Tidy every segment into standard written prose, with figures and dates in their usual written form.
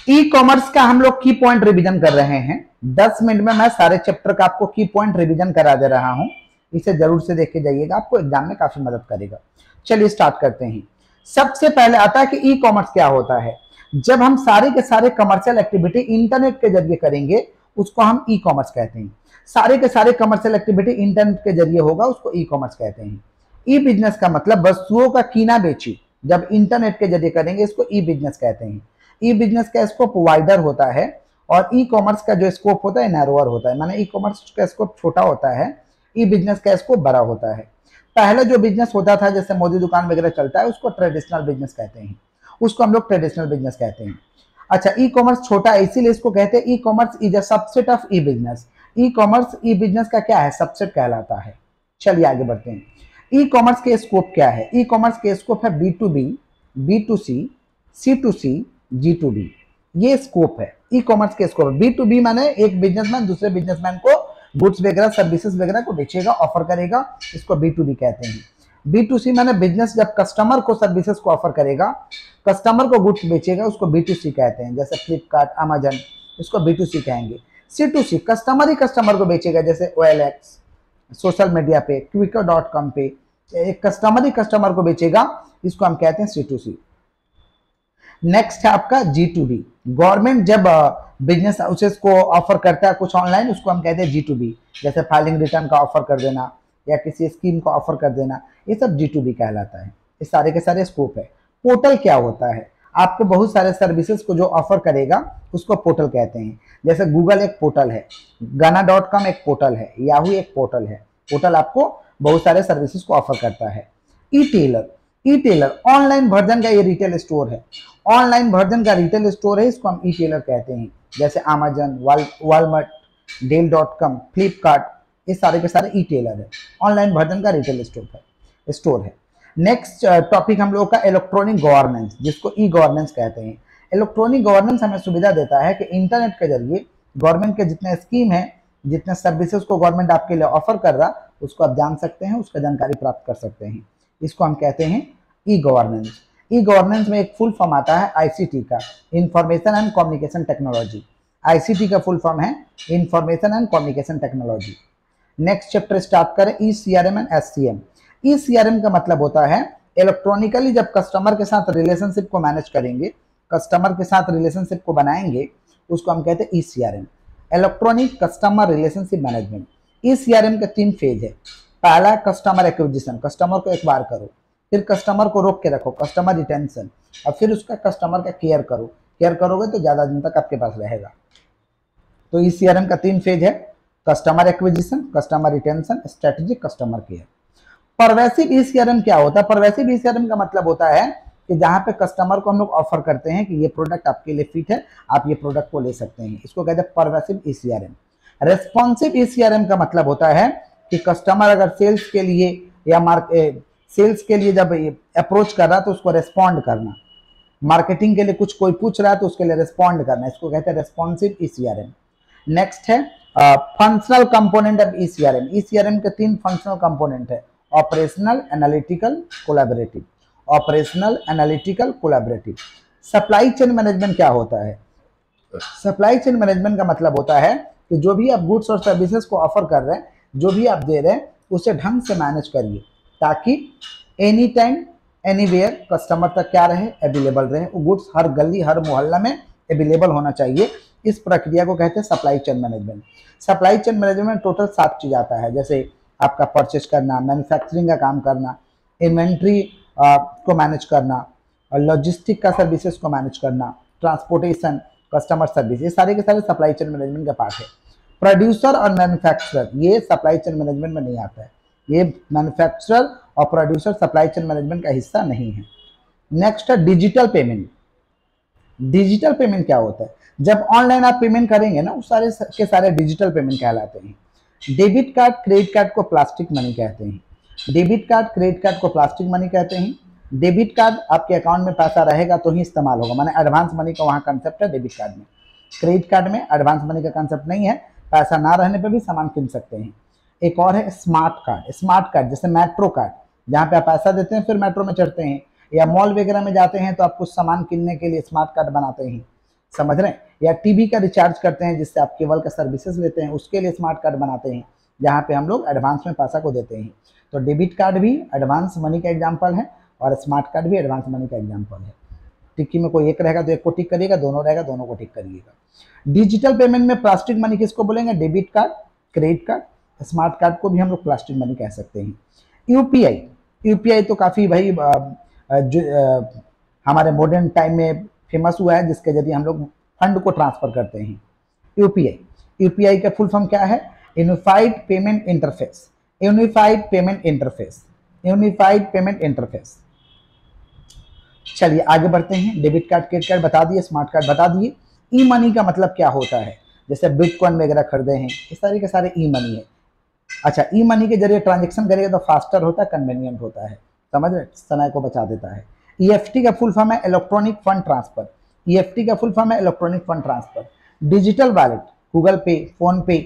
E commerce का हम लोग की पॉइंट रिवीजन कर रहे हैं। 10 मिनट में मैं सारे चैप्टर का आपको की पॉइंट रिवीजन करा दे रहा हूं, इसे जरूर से देख के जाइएगा, आपको एग्जाम में काफी मदद करेगा। चलिए स्टार्ट करते हैं। सबसे पहले आता है कि ई कॉमर्स क्या होता है। जब हम सारे के सारे कमर्शियल एक्टिविटी इंटरनेट के जरिए करेंगे उसको हम ई कॉमर्स कहते हैं। सारे के सारे कमर्शियल एक्टिविटी इंटरनेट के जरिए होगा उसको ई कॉमर्स कहते हैं। ई बिजनेस का मतलब वस्तुओं का कीना बेची जब इंटरनेट के जरिए करेंगे इसको ई बिजनेस कहते हैं। ई बिजनेस का स्कोप वाइडर होता है और ई कॉमर्स का जो स्कोप होता है नैरोअर होता है, माने ई कॉमर्स का स्कोप छोटा होता है, ई बिजनेस का स्कोप बड़ा होता है। पहले जो बिजनेस होता था जैसे मोदी दुकान वगैरह चलता है उसको ट्रेडिशनल बिजनेस कहते हैं, उसको हम लोग ट्रेडिशनल बिजनेस कहते हैं। अच्छा, ई कॉमर्स छोटा है इसीलिए इसको कहते हैं e commerce is a subset of E business. E commerce E business का क्या है, सबसेट कहलाता है। चलिए आगे बढ़ते हैं। ई कॉमर्स के स्कोप क्या है। ई कॉमर्स के स्कोप है B2B, B2C, C2C, G2B, ये स्कोप है ई कॉमर्स के स्कोप। B2B माने एक बिजनेसमैन दूसरे बिजनेसमैन को गुड्स वगैरह सर्विसेज वगैरह को बेचेगा, ऑफर करेगा, इसको B2B कहते हैं। B2C माने बिजनेस जब कस्टमर को सर्विसेज को ऑफर करेगा, कस्टमर को गुड्स बेचेगा, उसको B2C कहते हैं। जैसे फ्लिपकार्ट, अमेजन, इसको B2C कहेंगे। C2C कस्टमर ही कस्टमर को बेचेगा, जैसे OLX, सोशल मीडिया पे, Quikr.com पे एक कस्टमर ही कस्टमर को बेचेगा, इसको हम कहते हैं C2C। नेक्स्ट है आपका G2B। गवर्नमेंट जब बिजनेस हाउसेस को ऑफर करता है कुछ ऑनलाइन, उसको हम कहते हैं G2B। जैसे फाइलिंग रिटर्न का ऑफर कर देना या किसी स्कीम का ऑफर कर देना, ये सब G2B कहलाता है। ये सारे के सारे स्कोप है। पोर्टल क्या होता है, आपको बहुत सारे सर्विसेज को जो ऑफर करेगा उसको पोर्टल कहते हैं। जैसे गूगल एक पोर्टल है, गाना.com एक पोर्टल है, याहू एक पोर्टल है। पोर्टल आपको बहुत सारे सर्विसेज को ऑफर करता है। ई टेलर, ई टेलर ऑनलाइन वर्जन का ये रिटेल स्टोर है, ऑनलाइन वर्जन का रिटेल स्टोर है, इसको हम ई टेलर कहते हैं। जैसे अमेजन, वॉलमार्ट, डेल.com, फ्लिपकार्ट, ये सारे के सारे ई टेलर है, ऑनलाइन वर्जन का रिटेल स्टोर है। नेक्स्ट टॉपिक हम लोग का इलेक्ट्रॉनिक गवर्नेंस, जिसको ई गवर्नेंस कहते हैं। इलेक्ट्रॉनिक गवर्नेंस हमें सुविधा देता है कि इंटरनेट के जरिए गवर्नमेंट के जितने स्कीम है, जितने सर्विसेज को गवर्नमेंट आपके लिए ऑफर कर रहा, उसको आप जान सकते हैं, उसका जानकारी प्राप्त कर सकते हैं। इसको हम कहते हैं ई गवर्नेंस। ई गवर्नेंस में एक फुल फॉर्म आता है ICT का, information and communication technology. ICT का फुल फॉर्म है information and communication technology. Next chapter start करें, ECRM एंड SCM। ECRM का मतलब होता है इलेक्ट्रॉनिकली जब कस्टमर के साथ रिलेशनशिप को मैनेज करेंगे, कस्टमर के साथ रिलेशनशिप को बनाएंगे, उसको हम कहते हैं ECRM, electronic customer relationship management. ECRM का 3 फेज है। पहला कस्टमर एक्विजिशन, कस्टमर को एक बार करो, फिर कस्टमर को रोक के रखो, कस्टमर रिटेंशन, और फिर उसका कस्टमर का केयर करो। केयर करोगे तो ज्यादा दिन तक आपके पास रहेगा। तो ECRM का 3 फेज है, customer acquisition, customer retention, strategic customer care. Pervasive ECRM क्या होता है। परवेसिव ECRM का मतलब होता है कि जहां पे कस्टमर को हम लोग ऑफर करते हैं कि ये प्रोडक्ट आपके लिए फिट है, आप ये प्रोडक्ट को ले सकते हैं, इसको कहते हैं परवेसिव ECRM। रेस्पॉन्सिव ECRM का मतलब होता है कि कस्टमर अगर सेल्स के लिए या सेल्स के लिए जब अप्रोच कर रहा है तो उसको रेस्पॉन्ड करना, मार्केटिंग के लिए कुछ कोई पूछ रहा है तो उसके लिए रेस्पॉन्ड करना, इसको कहते हैं रेस्पॉन्सिव ECRM। नेक्स्ट है functional component of ECRM। ECRM के 3 फंक्शनल कंपोनेंट है, operational, analytical, collaborative. Operational, analytical, collaborative. Supply chain management क्या होता है। सप्लाई चेन मैनेजमेंट का मतलब होता है कि जो भी आप गुड्स और सर्विसेज को ऑफर कर रहे हैं, जो भी आप दे रहे हैं, उसे ढंग से मैनेज करिए ताकि एनी टाइम एनीवेयर कस्टमर तक क्या रहे, अवेलेबल रहे। वो गुड्स हर गली हर मोहल्ला में अवेलेबल होना चाहिए। इस प्रक्रिया को कहते हैं supply chain management. Supply chain management में टोटल 7 चीज आता है, जैसे आपका परचेज करना, मैन्युफैक्चरिंग का काम करना, इन्वेंट्री को मैनेज करना, और लॉजिस्टिक का सर्विसेज को मैनेज करना, ट्रांसपोर्टेशन, कस्टमर सर्विस, ये सारे के सारे सप्लाई चेन मैनेजमेंट का पार्ट है। प्रोड्यूसर और मैन्युफैक्चरर ये सप्लाई चेन मैनेजमेंट में नहीं आता है, ये मैन्युफैक्चरर और प्रोड्यूसर सप्लाई चेन मैनेजमेंट का हिस्सा नहीं है। नेक्स्ट है डिजिटल पेमेंट। डिजिटल पेमेंट क्या होता है, जब ऑनलाइन आप पेमेंट करेंगे ना, उस सारे के सारे डिजिटल पेमेंट कहलाते हैं। डेबिट कार्ड, क्रेडिट कार्ड को प्लास्टिक मनी कहते हैं। डेबिट कार्ड, क्रेडिट कार्ड को प्लास्टिक मनी कहते हैं। डेबिट कार्ड आपके अकाउंट में पैसा रहेगा तो ही इस्तेमाल होगा, माने एडवांस मनी का वहाँ कंसेप्ट है डेबिट कार्ड में। क्रेडिट कार्ड में एडवांस मनी का कंसेप्ट नहीं है, पैसा ना रहने पे भी सामान किन सकते हैं। एक और है स्मार्ट कार्ड। स्मार्ट कार्ड जैसे मेट्रो कार्ड, जहाँ पे आप पैसा देते हैं फिर मेट्रो में चढ़ते हैं, या मॉल वगैरह में जाते हैं तो आप कुछ सामान किनने के लिए स्मार्ट कार्ड बनाते हैं। समझ रहे हैं, या टीवी का रिचार्ज करते हैं जिससे आप केबल का सर्विसेज लेते हैं, उसके लिए स्मार्ट कार्ड बनाते हैं जहाँ पे हम लोग एडवांस में पैसा को देते हैं। तो डेबिट कार्ड भी एडवांस मनी का एग्जाम्पल है और स्मार्ट कार्ड भी एडवांस मनी का एग्जाम्पल है। टिक्की में कोई एक रहेगा तो एक को टिक करिएगा, दोनों रहेगा दोनों को टिक करिएगा। डिजिटल पेमेंट में प्लास्टिक मनी किसको बोलेंगे? Debit card, credit card, smart card को भी हम लोग प्लास्टिक मनी कह सकते हैं। यूपीआई, यूपीआई तो काफ़ी भाई हमारे मॉडर्न टाइम में फेमस हुआ है, जिसके जरिए हम लोग फंड को ट्रांसफर करते हैं। यूपीआई, यूपीआई का फुल फॉर्म क्या है? Unified payment interface, unified payment interface, unified payment interface. चलिए आगे बढ़ते हैं। डेबिट कार्ड, क्रेडिट कार्ड बता दिए, स्मार्ट कार्ड बता दिए। ई मनी का मतलब क्या होता है? जैसे बिटकॉइन वगैरह खरीदे हैं, इस तरह के सारे ई मनी है। अच्छा, ई मनी के जरिए ट्रांजेक्शन करेगा तो फास्टर होता है, कन्वीनियंट होता है, समझ रहे, समय को बचा देता है। ईएफटी का फुल फॉर्म है इलेक्ट्रॉनिक फंड ट्रांसफर, ईएफटी का फुल फॉर्म है electronic fund transfer. Digital wallet, Google पे, फोन पे,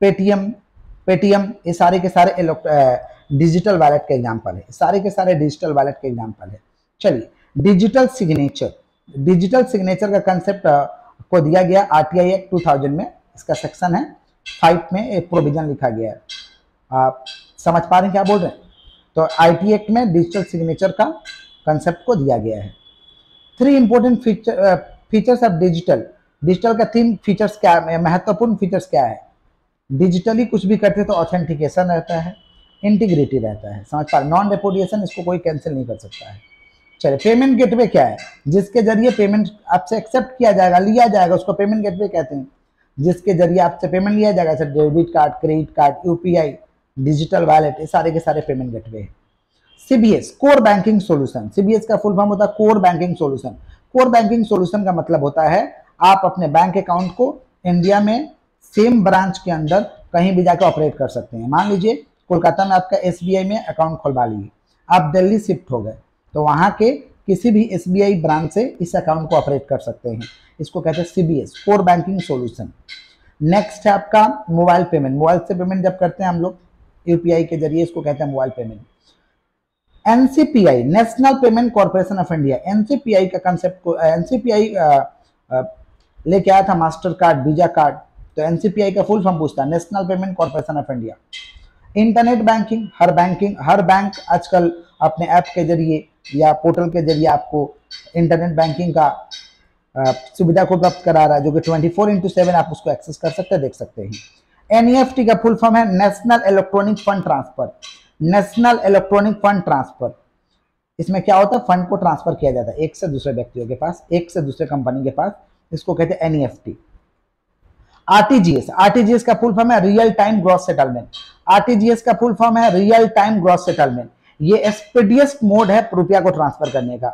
पेटीएम, ये सारे के सारे डिजिटल वॉलेट के एग्जाम्पल है, सारे के सारे डिजिटल वॉलेट के एग्जाम्पल है। चलिए, डिजिटल सिग्नेचर, डिजिटल सिग्नेचर का कंसेप्ट को दिया गया आरटीआई एक्ट 2000 में, इसका सेक्शन है 5 में एक प्रोविजन लिखा गया है। आप समझ पा रहे हैं क्या बोल रहे हैं? तो आईटी एक्ट में डिजिटल सिग्नेचर का कंसेप्ट को दिया गया है। 3 important features of digital, digital का 3 फीचर्स क्या है, महत्वपूर्ण फीचर्स क्या है? डिजिटली कुछ भी करते तो ऑथेंटिकेशन रहता है, इंटीग्रिटी रहता है, समझ पा रहे, नॉन रेपुडिएशन, इसको कोई कैंसिल नहीं कर सकता है। चलिए, पेमेंट गेटवे क्या है? जिसके जरिए पेमेंट आपसे एक्सेप्ट किया जाएगा, लिया जाएगा, उसको पेमेंट गेटवे कहते हैं। जिसके जरिए आपसे पेमेंट लिया जाएगा, जैसे debit card, credit card, UPI, digital wallet, ये सारे के सारे पेमेंट गेटवे हैं। CBS, core banking solution, CBS का फुल फॉर्म होता है core banking solution. Core banking solution का मतलब होता है आप अपने बैंक अकाउंट को इंडिया में सेम ब्रांच के अंदर कहीं भी जाकर ऑपरेट कर सकते हैं। मान लीजिए कोलकाता में आपका एसबीआई में अकाउंट खुलवा लिए, आप दिल्ली शिफ्ट हो गए, तो वहाँ के किसी भी एसबीआई ब्रांच से इस अकाउंट को ऑपरेट कर सकते हैं। इसको कहते हैं CBS, core banking solution. Next है आपका मोबाइल पेमेंट, मोबाइल से पेमेंट जब करते हैं हम लोग यूपीआई के जरिए, इसको कहते हैं mobile payment. NCPI, national payment corporation of India, NCPI का कंसेप्ट को एनसीपीआई लेके आया था मास्टर कार्ड, वीजा कार्ड, तो एनसीपीआई का फुल फॉर्म पूछता है national payment corporation of India. Internet banking, her bank आजकल अपने ऐप के जरिए या पोर्टल के जरिए आपको इंटरनेट बैंकिंग का सुविधा को प्राप्त करा रहा है, जो कि 24/7 आप उसको एक्सेस कर सकते हैं, देख सकते हैं। एनईएफटी का फुल फॉर्म है national electronic fund transfer, national electronic fund transfer. इसमें क्या होता है? फंड को ट्रांसफर किया जाता है एक से दूसरे व्यक्तियों के पास, एक से दूसरे कंपनी के पास, इसको कहते हैं एनईएफटी। आरटीजीएस, आरटीजीएस का फुल फॉर्म है real time gross settlement, RTGS का फुल फॉर्म है रियल टाइम ग्रॉस सेटलमेंट। ये स्पीडिएस्ट मोड है रुपया को ट्रांसफर करने का,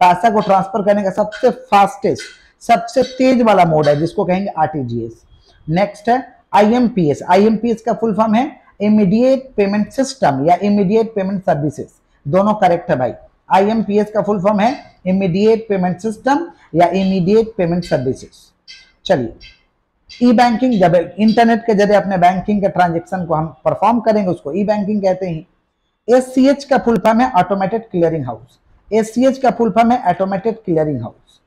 पैसा को ट्रांसफर करने का सबसे फास्टेस्ट, सबसे तेज वाला मोड है, जिसको कहेंगे आरटीजीएस। नेक्स्ट है आईएमपीएस, आईएमपीएस का फुल फॉर्म है इमीडिएट पेमेंट सिस्टम या इमीडिएट पेमेंट सर्विसेज, दोनों करेक्ट है भाई। आईएमपीएस का फुल फॉर्म है इमीडिएट पेमेंट सिस्टम या इमीडिएट पेमेंट सर्विसेज। चलिए, ई बैंकिंग, जब इंटरनेट के जरिए अपने बैंकिंग के ट्रांजेक्शन को हम परफॉर्म करेंगे, उसको ई बैंकिंग कहते हैं। एससीएच का फुल फॉर्म है ऑटोमेटेड क्लियरिंग हाउस, एससीएच का फुल फॉर्म है ऑटोमेटेड क्लियरिंग हाउस।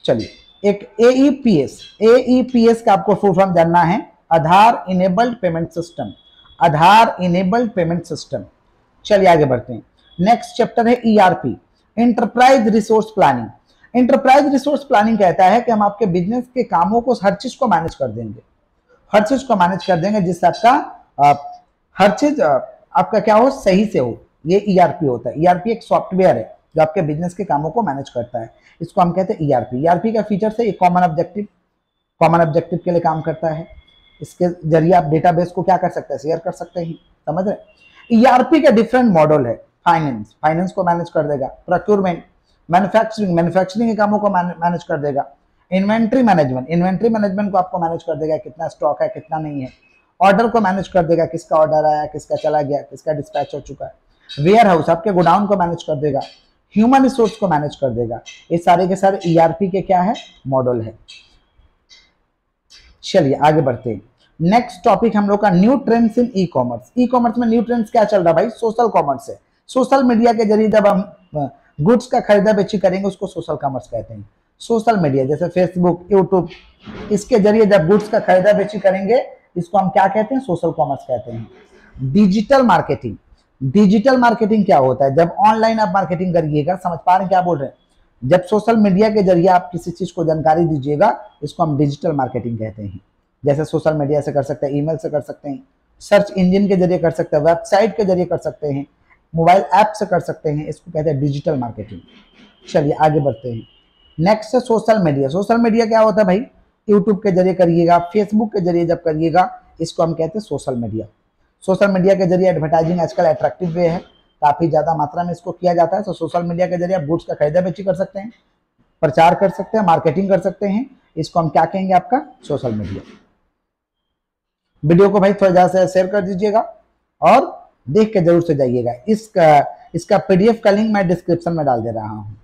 चलिए, एक एईपीएस, एईपीएस का आपको फुल फॉर्म जानना है, आधार इनेबल्ड पेमेंट सिस्टम, आधार इनेबल्ड पेमेंट सिस्टम। चलिए आगे बढ़ते हैं। नेक्स्ट चैप्टर है ERP, enterprise resource planning. Enterprise resource planning कहता है कि हम आपके बिजनेस के कामों को, हर चीज को मैनेज कर देंगे, हर चीज को मैनेज कर देंगे जिससे आपका हर चीज आपका क्या हो, सही से हो। ये ईआरपी होता है। ईआरपी एक सॉफ्टवेयर है जो आपके बिजनेस के कामों को मैनेज करता है, इसको हम कहते हैं ईआरपी। ईआरपी का फीचर से कॉमन ऑब्जेक्टिव के लिए काम करता है। इसके जरिए आप डेटाबेस को क्या कर सकते हैं, शेयर कर सकते हैं, समझ रहे। ईआरपी का डिफरेंट मॉडल है। फाइनेंस को मैनेज कर देगा, प्रोक्योरमेंट, मैन्युफैक्चरिंग के कामों को मैनेज कर देगा, इन्वेंट्री मैनेजमेंट को आपको मैनेज कर देगा, कितना स्टॉक है कितना नहीं है, ऑर्डर को मैनेज कर देगा, किसका ऑर्डर आया, किसका चला गया, किसका डिस्पैच हो चुका है, वेयर हाउस आपके गोडाउन को मैनेज कर देगा, ह्यूमन रिसोर्स को मैनेज कर देगा। ये सारे के सारे ईआरपी के क्या है, मॉडल है। चलिए आगे बढ़ते हैं। नेक्स्ट टॉपिक हम लोग का new trends in e commerce. E commerce में न्यू ट्रेंड्स क्या चल रहा है भाई, सोशल कॉमर्स है। सोशल मीडिया के जरिए जब हम गुड्स का खरीदा बेची करेंगे, उसको सोशल कॉमर्स कहते हैं। सोशल मीडिया जैसे फेसबुक, यूट्यूब, इसके जरिए जब गुड्स का खरीदा बेची करेंगे, इसको हम क्या कहते हैं? सोशल कॉमर्स कहते हैं। डिजिटल मार्केटिंग, डिजिटल मार्केटिंग क्या होता है? जब ऑनलाइन आप मार्केटिंग करिएगा, समझ पा रहे हैं क्या बोल रहे हैं? जब सोशल मीडिया के जरिए आप किसी चीज को जानकारी दीजिएगा, इसको हम डिजिटल मार्केटिंग कहते हैं। जैसे सोशल मीडिया से कर सकते हैं, ईमेल से कर सकते हैं, सर्च इंजन के जरिए कर सकते हैं, वेबसाइट के जरिए कर सकते हैं, मोबाइल ऐप से कर सकते हैं, इसको कहते हैं डिजिटल मार्केटिंग। चलिए आगे बढ़ते हैं। नेक्स्ट है सोशल मीडिया। सोशल मीडिया क्या होता है भाई? यूट्यूब के जरिए करिएगा, फेसबुक के जरिए जब करिएगा, इसको हम कहते हैं सोशल मीडिया। सोशल मीडिया के जरिए एडवर्टाइजिंग आजकल अट्रैक्टिव वे है, काफी ज्यादा मात्रा में इसको किया जाता है। तो सोशल मीडिया के जरिए आप गुड्स का खरीदा बेची कर सकते हैं, प्रचार कर सकते हैं, मार्केटिंग कर सकते हैं, इसको हम क्या कहेंगे? आपका सोशल मीडिया। वीडियो को भाई थोड़ा ज्यादा से शेयर कर दीजिएगा और देख के जरूर से जाइएगा। इसका पीडीएफ का लिंक मैं डिस्क्रिप्शन में डाल दे रहा हूँ।